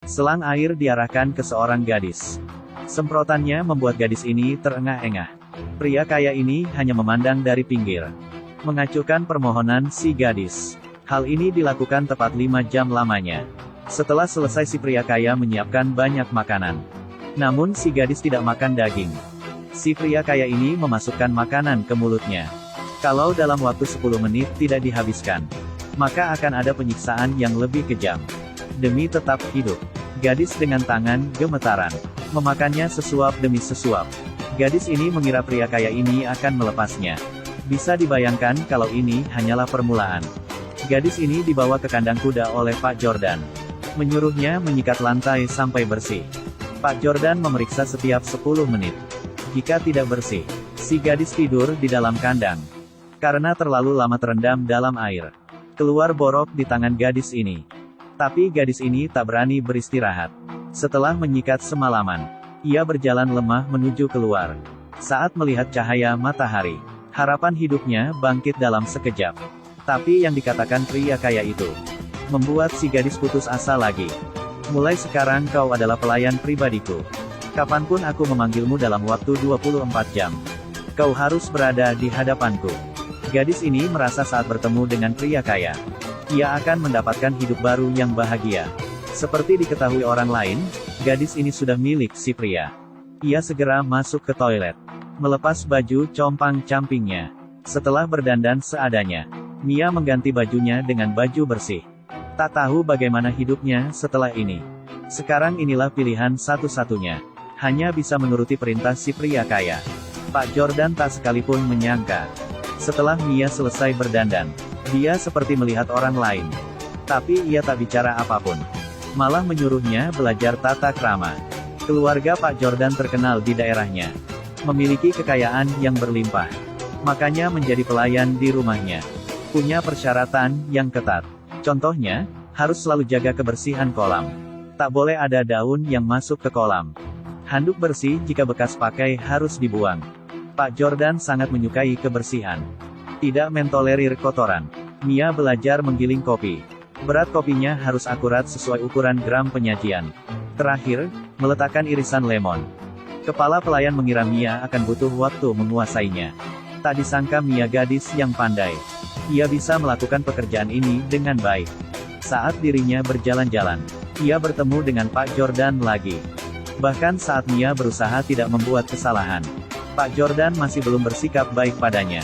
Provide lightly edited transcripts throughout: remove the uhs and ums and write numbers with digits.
Selang air diarahkan ke seorang gadis. Semprotannya membuat gadis ini terengah-engah. Pria kaya ini hanya memandang dari pinggir, mengacuhkan permohonan si gadis. Hal ini dilakukan tepat 5 jam lamanya. Setelah selesai si pria kaya menyiapkan banyak makanan. Namun si gadis tidak makan daging. Si pria kaya ini memasukkan makanan ke mulutnya. Kalau dalam waktu 10 menit tidak dihabiskan, maka akan ada penyiksaan yang lebih kejam. Demi tetap hidup, gadis dengan tangan gemetaran memakannya sesuap demi sesuap. Gadis ini mengira pria kaya ini akan melepasnya. Bisa dibayangkan kalau ini hanyalah permulaan. Gadis ini dibawa ke kandang kuda oleh Pak Jordan. Menyuruhnya menyikat lantai sampai bersih. Pak Jordan memeriksa setiap 10 menit. Jika tidak bersih, si gadis tidur di dalam kandang. Karena terlalu lama terendam dalam air. Keluar borok di tangan gadis ini. Tapi gadis ini tak berani beristirahat. Setelah menyikat semalaman, ia berjalan lemah menuju keluar. Saat melihat cahaya matahari, harapan hidupnya bangkit dalam sekejap. Tapi yang dikatakan pria kaya itu membuat si gadis putus asa lagi. Mulai sekarang kau adalah pelayan pribadiku. Kapanpun aku memanggilmu dalam waktu 24 jam. Kau harus berada di hadapanku. Gadis ini merasa saat bertemu dengan pria kaya, ia akan mendapatkan hidup baru yang bahagia. Seperti diketahui orang lain, gadis ini sudah milik si pria. Ia segera masuk ke toilet, melepas baju compang-campingnya. Setelah berdandan seadanya, Mia mengganti bajunya dengan baju bersih. Tak tahu bagaimana hidupnya setelah ini. Sekarang inilah pilihan satu-satunya. Hanya bisa menuruti perintah si pria kaya. Pak Jordan tak sekalipun menyangka. Setelah Mia selesai berdandan, dia seperti melihat orang lain. Tapi ia tak bicara apapun. Malah menyuruhnya belajar tata krama. Keluarga Pak Jordan terkenal di daerahnya. Memiliki kekayaan yang berlimpah. Makanya menjadi pelayan di rumahnya. Punya persyaratan yang ketat. Contohnya, harus selalu jaga kebersihan kolam. Tak boleh ada daun yang masuk ke kolam. Handuk bersih jika bekas pakai harus dibuang. Pak Jordan sangat menyukai kebersihan. Tidak mentolerir kotoran. Mia belajar menggiling kopi. Berat kopinya harus akurat sesuai ukuran gram penyajian. Terakhir, meletakkan irisan lemon. Kepala pelayan mengira Mia akan butuh waktu menguasainya. Tak disangka Mia gadis yang pandai. Ia bisa melakukan pekerjaan ini dengan baik. Saat dirinya berjalan-jalan, ia bertemu dengan Pak Jordan lagi. Bahkan saat Mia berusaha tidak membuat kesalahan, Pak Jordan masih belum bersikap baik padanya.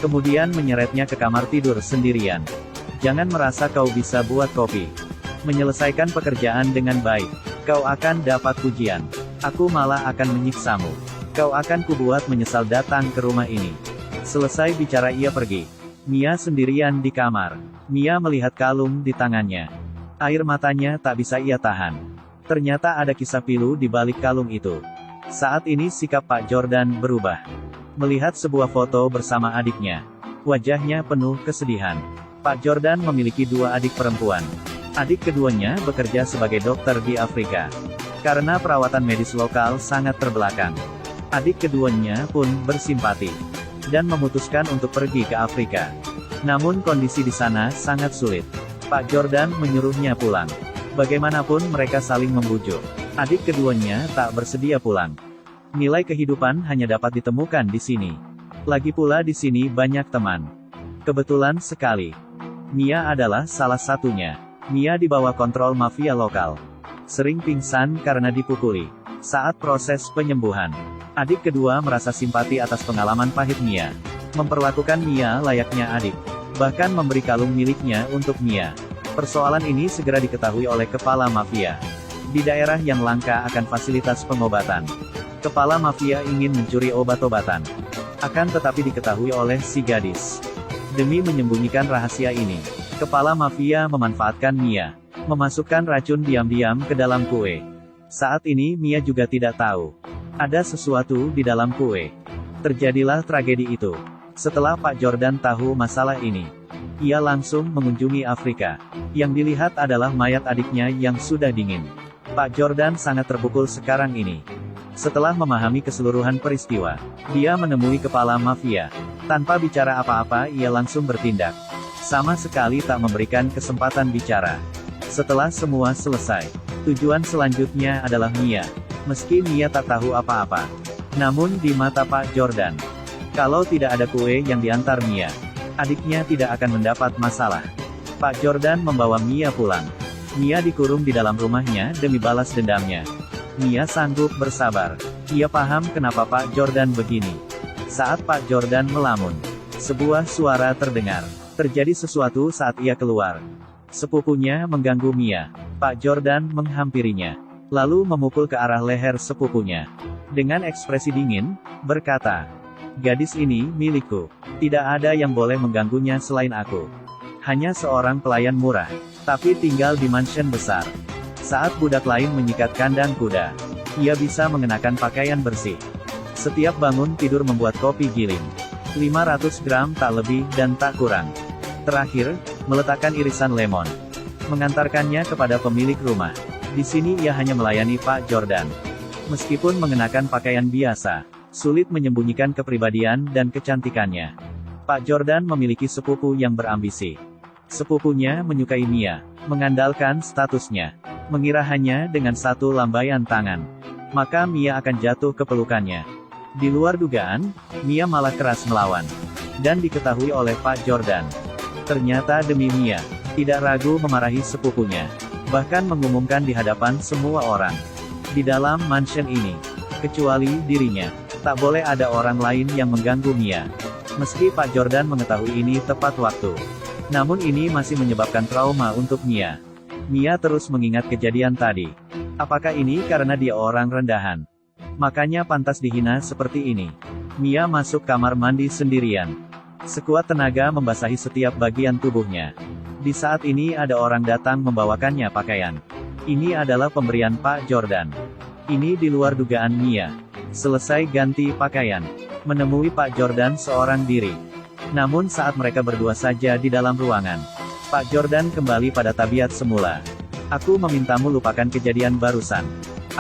Kemudian menyeretnya ke kamar tidur sendirian. Jangan merasa kau bisa buat kopi. Menyelesaikan pekerjaan dengan baik, kau akan dapat pujian. Aku malah akan menyiksamu. Kau akan kubuat menyesal datang ke rumah ini. Selesai bicara ia pergi. Mia sendirian di kamar. Mia melihat kalung di tangannya. Air matanya tak bisa ia tahan. Ternyata ada kisah pilu di balik kalung itu. Saat ini sikap Pak Jordan berubah. Melihat sebuah foto bersama adiknya. Wajahnya penuh kesedihan. Pak Jordan memiliki 2 adik perempuan. Adik keduanya bekerja sebagai dokter di Afrika. Karena perawatan medis lokal sangat terbelakang, adik keduanya pun bersimpati dan memutuskan untuk pergi ke Afrika. Namun kondisi di sana sangat sulit. Pak Jordan menyuruhnya pulang. Bagaimanapun mereka saling membujuk. Adik keduanya tak bersedia pulang. Nilai kehidupan hanya dapat ditemukan di sini. Lagi pula di sini banyak teman. Kebetulan sekali, Mia adalah salah satunya. Mia di bawah kontrol mafia lokal. Sering pingsan karena dipukuli. Saat proses penyembuhan, adik kedua merasa simpati atas pengalaman pahit Mia. Memperlakukan Mia layaknya adik. Bahkan memberi kalung miliknya untuk Mia. Persoalan ini segera diketahui oleh kepala mafia. Di daerah yang langka akan fasilitas pengobatan, kepala mafia ingin mencuri obat-obatan. Akan tetapi diketahui oleh si gadis. Demi menyembunyikan rahasia ini, kepala mafia memanfaatkan Mia. Memasukkan racun diam-diam ke dalam kue. Saat ini Mia juga tidak tahu. Ada sesuatu di dalam kue. Terjadilah tragedi itu. Setelah Pak Jordan tahu masalah ini, ia langsung mengunjungi Afrika. Yang dilihat adalah mayat adiknya yang sudah dingin. Pak Jordan sangat terpukul sekarang ini. Setelah memahami keseluruhan peristiwa, dia menemui kepala mafia. Tanpa bicara apa-apa ia langsung bertindak. Sama sekali tak memberikan kesempatan bicara. Setelah semua selesai, Tujuan selanjutnya adalah Mia. Meski Mia tak tahu apa-apa. Namun di mata Pak Jordan, kalau tidak ada kue yang diantar Mia, adiknya tidak akan mendapat masalah. Pak Jordan membawa Mia pulang. Mia dikurung di dalam rumahnya demi balas dendamnya. Mia sanggup bersabar. Ia paham kenapa Pak Jordan begini. Saat Pak Jordan melamun, sebuah suara terdengar. Terjadi sesuatu saat ia keluar. Sepupunya mengganggu Mia. Pak Jordan menghampirinya, lalu memukul ke arah leher sepupunya. Dengan ekspresi dingin, berkata, "Gadis ini milikku. Tidak ada yang boleh mengganggunya selain aku. Hanya seorang pelayan murah, tapi tinggal di mansion besar." Saat budak lain menyikat kandang kuda, ia bisa mengenakan pakaian bersih. Setiap bangun tidur membuat kopi giling. 500 gram tak lebih dan tak kurang. Terakhir, meletakkan irisan lemon. Mengantarkannya kepada pemilik rumah. Di sini ia hanya melayani Pak Jordan. Meskipun mengenakan pakaian biasa, sulit menyembunyikan kepribadian dan kecantikannya. Pak Jordan memiliki sepupu yang berambisi. Sepupunya menyukai Mia, mengandalkan statusnya. Mengira hanya dengan satu lambaian tangan, maka Mia akan jatuh ke pelukannya. Di luar dugaan, Mia malah keras melawan. Dan diketahui oleh Pak Jordan. Ternyata demi Mia, tidak ragu memarahi sepupunya. Bahkan mengumumkan di hadapan semua orang. Di dalam mansion ini, kecuali dirinya, tak boleh ada orang lain yang mengganggu Mia. Meski Pak Jordan mengetahui ini tepat waktu, namun ini masih menyebabkan trauma untuk Mia. Mia terus mengingat kejadian tadi. Apakah ini karena dia orang rendahan? Makanya pantas dihina seperti ini. Mia masuk kamar mandi sendirian. Sekuat tenaga membasahi setiap bagian tubuhnya. Di saat ini ada orang datang membawakannya pakaian. Ini adalah pemberian Pak Jordan. Ini di luar dugaan Mia. Selesai ganti pakaian, menemui Pak Jordan seorang diri. Namun saat mereka berdua saja di dalam ruangan, Pak Jordan kembali pada tabiat semula. "Aku memintamu lupakan kejadian barusan.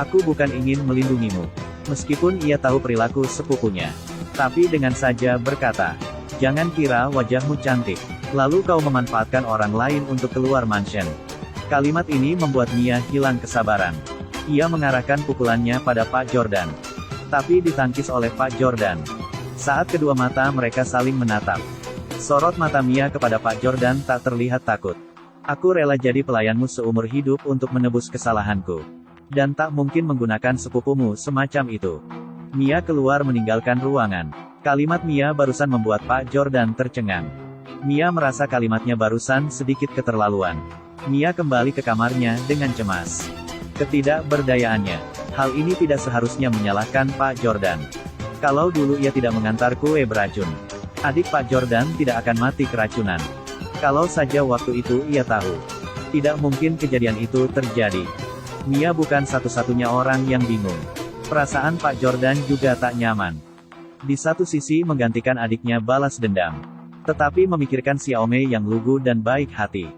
Aku bukan ingin melindungimu." Meskipun ia tahu perilaku sepupunya, tapi dengan saja berkata, "Jangan kira wajahmu cantik, lalu kau memanfaatkan orang lain untuk keluar mansion." Kalimat ini membuat Mia hilang kesabaran. Ia mengarahkan pukulannya pada Pak Jordan, tapi ditangkis oleh Pak Jordan. Saat kedua mata mereka saling menatap, sorot mata Mia kepada Pak Jordan tak terlihat takut. "Aku rela jadi pelayanmu seumur hidup untuk menebus kesalahanku. Dan tak mungkin menggunakan sepupumu semacam itu." Mia keluar meninggalkan ruangan. Kalimat Mia barusan membuat Pak Jordan tercengang. Mia merasa kalimatnya barusan sedikit keterlaluan. Mia kembali ke kamarnya dengan cemas. Ketidakberdayaannya. Hal ini tidak seharusnya menyalahkan Pak Jordan. Kalau dulu ia tidak mengantar kue beracun, adik Pak Jordan tidak akan mati keracunan. Kalau saja waktu itu ia tahu, tidak mungkin kejadian itu terjadi. Mia bukan satu-satunya orang yang bingung. Perasaan Pak Jordan juga tak nyaman. Di satu sisi menggantikan adiknya balas dendam, tetapi memikirkan Xiaomei yang lugu dan baik hati.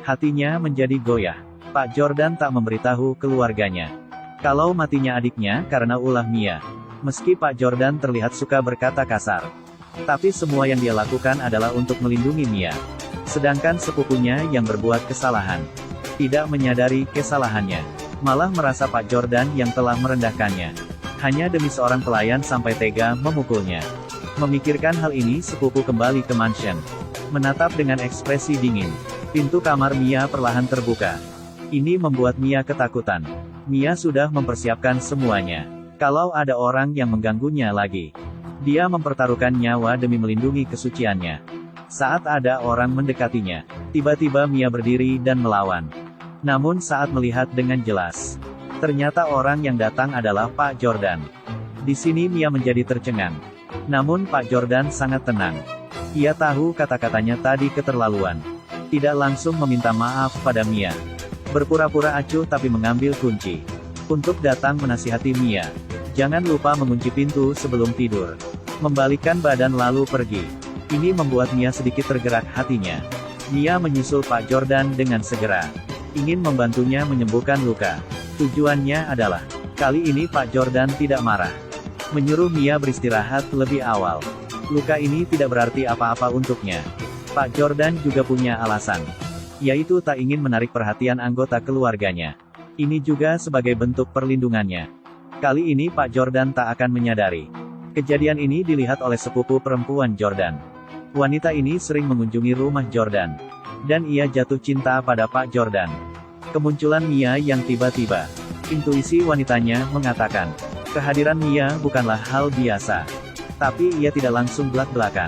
Hatinya menjadi goyah. Pak Jordan tak memberitahu keluarganya kalau matinya adiknya karena ulah Mia. Meski Pak Jordan terlihat suka berkata kasar, tapi semua yang dia lakukan adalah untuk melindungi Mia. Sedangkan sepupunya yang berbuat kesalahan, tidak menyadari kesalahannya, malah merasa Pak Jordan yang telah merendahkannya. Hanya demi seorang pelayan sampai tega memukulnya. Memikirkan hal ini sepupu kembali ke mansion. Menatap dengan ekspresi dingin. Pintu kamar Mia perlahan terbuka. Ini membuat Mia ketakutan. Mia sudah mempersiapkan semuanya. Kalau ada orang yang mengganggunya lagi, dia mempertaruhkan nyawa demi melindungi kesuciannya. Saat ada orang mendekatinya, tiba-tiba Mia berdiri dan melawan. Namun saat melihat dengan jelas, ternyata orang yang datang adalah Pak Jordan. Di sini Mia menjadi tercengang. Namun Pak Jordan sangat tenang. Ia tahu kata-katanya tadi keterlaluan. Tidak langsung meminta maaf pada Mia. Berpura-pura acuh tapi mengambil kunci. Untuk datang menasihati Mia. Jangan lupa mengunci pintu sebelum tidur. Membalikkan badan lalu pergi. Ini membuat Mia sedikit tergerak hatinya. Mia menyusul Pak Jordan dengan segera. Ingin membantunya menyembuhkan luka. Tujuannya adalah, kali ini Pak Jordan tidak marah. Menyuruh Mia beristirahat lebih awal. Luka ini tidak berarti apa-apa untuknya. Pak Jordan juga punya alasan. Yaitu tak ingin menarik perhatian anggota keluarganya. Ini juga sebagai bentuk perlindungannya. Kali ini Pak Jordan tak akan menyadari. Kejadian ini dilihat oleh sepupu perempuan Jordan. Wanita ini sering mengunjungi rumah Jordan. Dan ia jatuh cinta pada Pak Jordan. Kemunculan Mia yang tiba-tiba. Intuisi wanitanya mengatakan, kehadiran Mia bukanlah hal biasa. Tapi ia tidak langsung belak-belakan.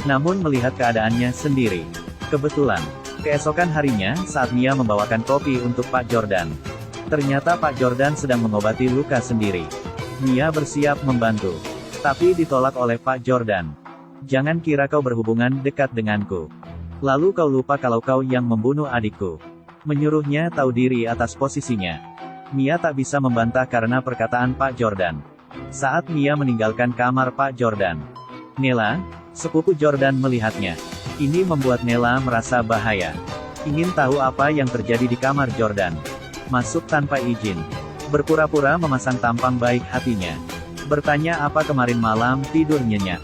Namun melihat keadaannya sendiri. Kebetulan, keesokan harinya saat Mia membawakan kopi untuk Pak Jordan. Ternyata Pak Jordan sedang mengobati luka sendiri. Mia bersiap membantu. Tapi ditolak oleh Pak Jordan. Jangan kira kau berhubungan dekat denganku. Lalu kau lupa kalau kau yang membunuh adikku. Menyuruhnya tahu diri atas posisinya. Mia tak bisa membantah karena perkataan Pak Jordan. Saat Mia meninggalkan kamar Pak Jordan, Nella, sepupu Jordan melihatnya. Ini membuat Nella merasa bahaya. Ingin tahu apa yang terjadi di kamar Jordan. Masuk tanpa izin. Berpura-pura memasang tampang baik hatinya. Bertanya apa kemarin malam tidur nyenyak.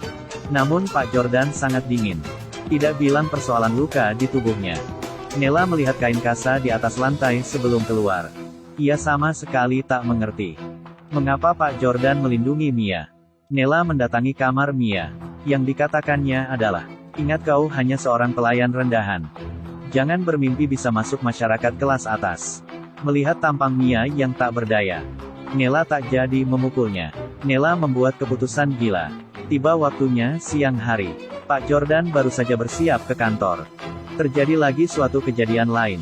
Namun Pak Jordan sangat dingin. Tidak bilang persoalan luka di tubuhnya. Nella melihat kain kasa di atas lantai sebelum keluar. Ia sama sekali tak mengerti. Mengapa Pak Jordan melindungi Mia? Nella mendatangi kamar Mia. Yang dikatakannya adalah, ingat kau hanya seorang pelayan rendahan. Jangan bermimpi bisa masuk masyarakat kelas atas. Melihat tampang Mia yang tak berdaya, Nella tak jadi memukulnya. Nella membuat keputusan gila. Tiba waktunya siang hari. Pak Jordan baru saja bersiap ke kantor. Terjadi lagi suatu kejadian lain.